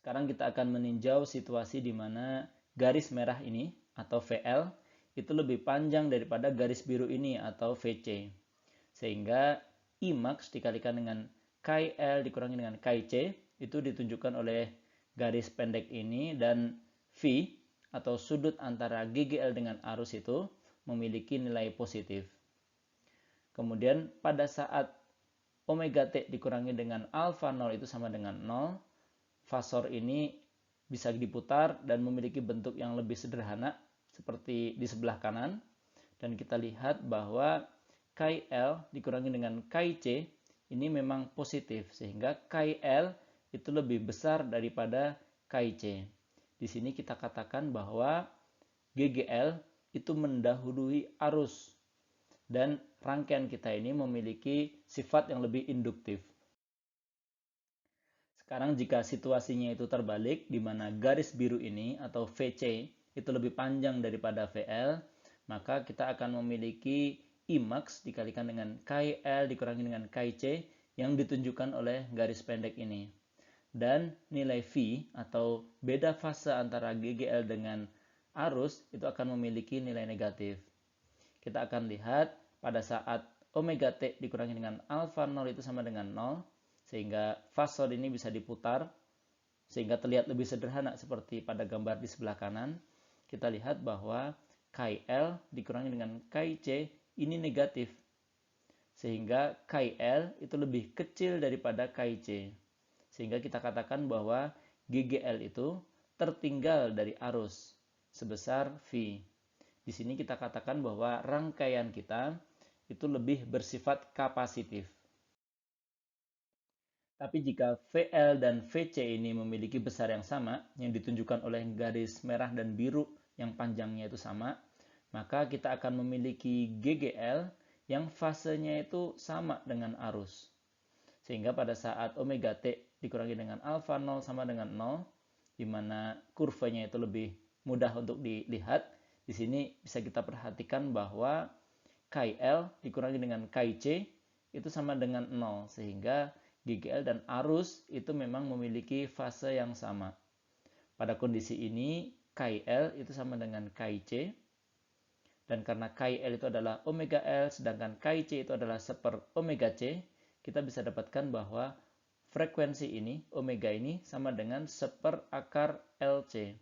Sekarang kita akan meninjau situasi di mana garis merah ini atau VL itu lebih panjang daripada garis biru ini atau VC. Sehingga Imax dikalikan dengan KL dikurangi dengan KC itu ditunjukkan oleh garis pendek ini, dan V atau sudut antara GGL dengan arus itu memiliki nilai positif. Kemudian pada saat omega T dikurangi dengan alfa 0 itu sama dengan 0, fasor ini bisa diputar dan memiliki bentuk yang lebih sederhana seperti di sebelah kanan. Dan kita lihat bahwa KL dikurangi dengan KC ini memang positif, sehingga KL itu lebih besar daripada KC. Di sini kita katakan bahwa GGL itu mendahului arus, dan rangkaian kita ini memiliki sifat yang lebih induktif. Sekarang jika situasinya itu terbalik, di mana garis biru ini atau VC itu lebih panjang daripada VL, maka kita akan memiliki Imax dikalikan dengan KL dikurangi dengan KC yang ditunjukkan oleh garis pendek ini. Dan nilai V atau beda fase antara GGL dengan arus itu akan memiliki nilai negatif. Kita akan lihat pada saat omega T dikurangi dengan alfa 0 itu sama dengan 0, sehingga fasor ini bisa diputar sehingga terlihat lebih sederhana seperti pada gambar di sebelah kanan. Kita lihat bahwa KL dikurangi dengan KC ini negatif, sehingga KL itu lebih kecil daripada KC, sehingga kita katakan bahwa GGL itu tertinggal dari arus sebesar V. Di sini kita katakan bahwa rangkaian kita itu lebih bersifat kapasitif. Tapi jika VL dan VC ini memiliki besar yang sama, yang ditunjukkan oleh garis merah dan biru yang panjangnya itu sama, maka kita akan memiliki GGL yang fasenya itu sama dengan arus. Sehingga pada saat omega T dikurangi dengan alfa 0 sama dengan 0, di mana kurvanya itu lebih mudah untuk dilihat, di sini bisa kita perhatikan bahwa KL dikurangi dengan KC itu sama dengan 0, sehingga GGL dan arus itu memang memiliki fase yang sama. Pada kondisi ini, KL itu sama dengan KC, dan karena KL itu adalah omega L, sedangkan KC itu adalah seper omega C, kita bisa dapatkan bahwa frekuensi ini, omega ini, sama dengan seper akar LC.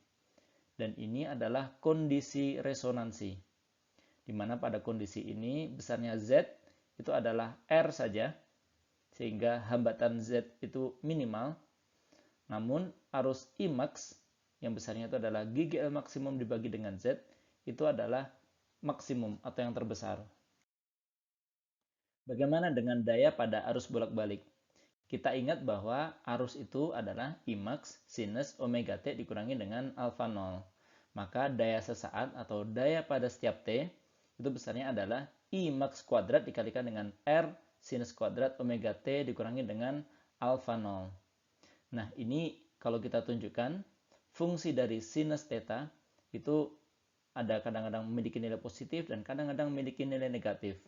Dan ini adalah kondisi resonansi, di mana pada kondisi ini besarnya Z itu adalah R saja, sehingga hambatan Z itu minimal. Namun arus Imax yang besarnya itu adalah GGL maksimum dibagi dengan Z itu adalah maksimum atau yang terbesar. Bagaimana dengan daya pada arus bolak-balik? Kita ingat bahwa arus itu adalah Imax sinus omega T dikurangi dengan alfa 0. Maka daya sesaat atau daya pada setiap T itu besarnya adalah Imax kuadrat dikalikan dengan R sinus kuadrat omega T dikurangi dengan alfa 0. Nah, ini kalau kita tunjukkan, fungsi dari sinus theta itu ada kadang-kadang memiliki nilai positif dan kadang-kadang memiliki nilai negatif.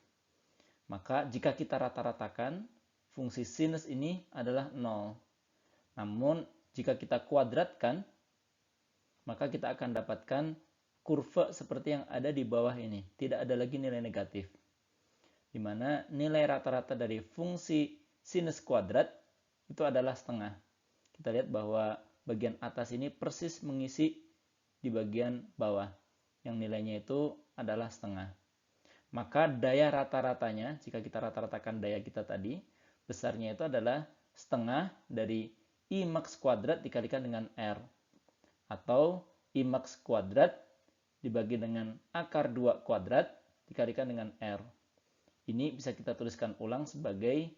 Maka jika kita rata-ratakan, fungsi sinus ini adalah 0. Namun, jika kita kuadratkan, maka kita akan dapatkan kurva seperti yang ada di bawah ini. Tidak ada lagi nilai negatif, di mana nilai rata-rata dari fungsi sinus kuadrat itu adalah setengah. Kita lihat bahwa bagian atas ini persis mengisi di bagian bawah, yang nilainya itu adalah setengah. Maka daya rata-ratanya, jika kita rata-ratakan daya kita tadi, besarnya itu adalah setengah dari Imax kuadrat dikalikan dengan R, atau Imax kuadrat dibagi dengan akar 2 kuadrat dikalikan dengan R. Ini bisa kita tuliskan ulang sebagai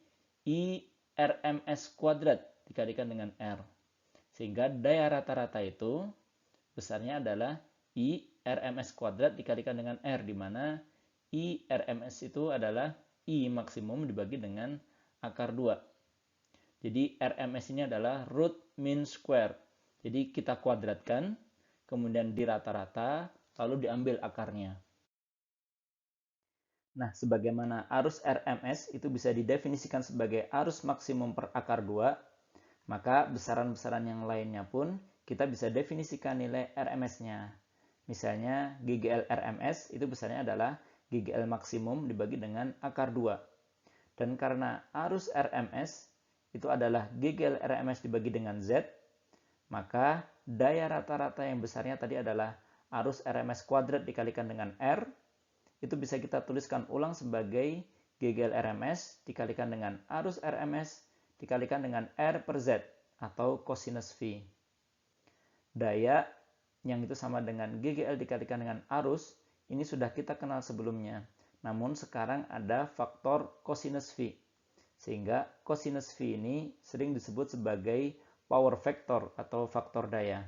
I RMS kuadrat dikalikan dengan R. Sehingga daya rata-rata itu besarnya adalah I RMS kuadrat dikalikan dengan R, di mana I RMS itu adalah I maksimum dibagi dengan akar 2. Jadi RMS ini adalah root mean square. Jadi kita kuadratkan, kemudian dirata-rata, lalu diambil akarnya. Nah, sebagaimana arus RMS itu bisa didefinisikan sebagai arus maksimum per akar 2, Maka besaran-besaran yang lainnya pun kita bisa definisikan nilai RMS-nya. Misalnya GGL RMS itu besarnya adalah GGL maksimum dibagi dengan akar 2. Dan karena arus RMS itu adalah GGL RMS dibagi dengan Z, maka daya rata-rata yang besarnya tadi adalah arus RMS kuadrat dikalikan dengan R, itu bisa kita tuliskan ulang sebagai GGL RMS dikalikan dengan arus RMS dikalikan dengan R per Z atau cosinus V. Daya yang itu sama dengan GGL dikalikan dengan arus, ini sudah kita kenal sebelumnya. Namun sekarang ada faktor cosinus V. Sehingga cosinus V ini sering disebut sebagai power factor atau faktor daya.